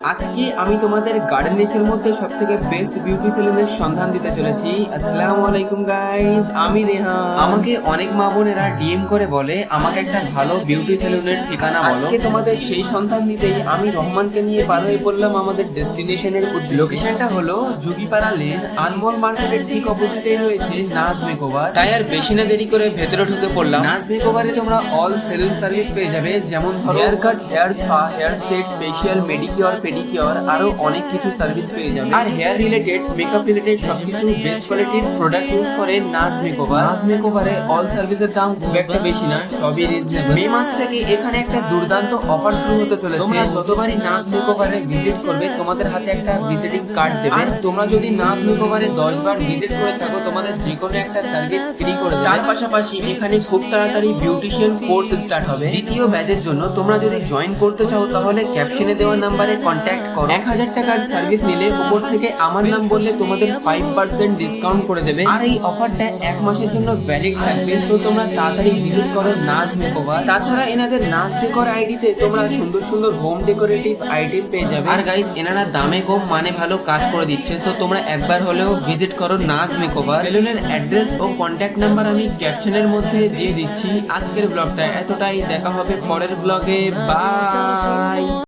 আজকে আমি তোমাদের গার্ডেন রিচের মধ্যে সবথেকে বেস্ট বিউটি সেলুনের সন্ধান দিতে চলেছি। আসসালামু আলাইকুম গাইস, আমি রেহান। আমাকে অনেক মা বোনেরা ডিএম করে বলে আমাকে একটা ভালো বিউটি সেলুনের ঠিকানা বলো। আজকে তোমাদের সেই সন্ধান দিতেই আমি রহমানকে নিয়ে বার হয়ে পড়লাম আমাদের ডেস্টিনেশনের উদ্দেশ্যে। লোকেশনটা হলো যুগিপাড়া লেন, আনমোল মার্কেটের ঠিক অপোজিটেই রয়েছে নাজ মেকওভার। তাই আর বেশি না দেরি করে ভেতরে ঢুকে পড়লাম। নাজ মেকওভারে তোমরা অল সেলুন সার্ভিস পেয়ে যাবে, যেমন hair cut, hair spa, hair straight, facial, manicure, pedicure, আরো অনেক কিছু সার্ভিস পেয়ে যাবে। আর হেয়ার রিলেটেড, মেকআপ রিলেটেড সবকিছু বেস্ট কোয়ালিটির প্রোডাক্ট ইউজ করে নাজ মেকওভার। নাজ মেকওভারে অল সার্ভিসের দাম খুব একটা বেশি না, সবই রিজনেবল। মে মাস থেকে এখানে একটা দুর্দান্ত অফার শুরু হতে চলেছে। তোমরা যতবারই নাজ মেকওভারে ভিজিট করবে তোমাদের হাতে একটা ভিজিটিং কার্ড দেবে। আর তোমরা যদি নাজ মেকওভারে 10 বার ভিজিট করে থাকো তোমাদের যে কোনো একটা সার্ভিস ফ্রি করে দেবে। তার পাশাপাশি এখানে খুব তাড়াতাড়ি বিউটিশিয়ান কোর্স স্টার্ট হবে। দ্বিতীয় ব্যাচের জন্য তোমরা যদি জয়েন করতে চাও তাহলে ক্যাপশনে দেওয়া নাম্বারে কন্ট্যাক্ট করো। 1000 টাকার সার্ভিস নিলে উপর থেকে আমার নাম বললে তোমাদের 5% ডিসকাউন্ট করে দেবে। আর এই অফারটা 1 মাসের জন্য ভ্যালিড থাকবে। সো তোমরা তাড়াতাড়ি ভিজিট করো নাজ মেকওভার। তাছাড়া এনাদের নাজ ডেকোর আইডিতে তোমরা সুন্দর সুন্দর হোম ডেকোরেটিভ আইটেম পেয়ে যাবে। আর গাইস, এনারা দামে কম মানে ভালো কাজ করে দিচ্ছে। সো তোমরা একবার হলেও ভিজিট করো নাজ মেকওভার। সেলুনের অ্যাড্রেস ও কন্ট্যাক্ট নাম্বার আমি ক্যাপশনের মধ্যে দিয়ে দিচ্ছি। আজকের ব্লগটা এতটাই, দেখা হবে পরের ব্লগে। বাই।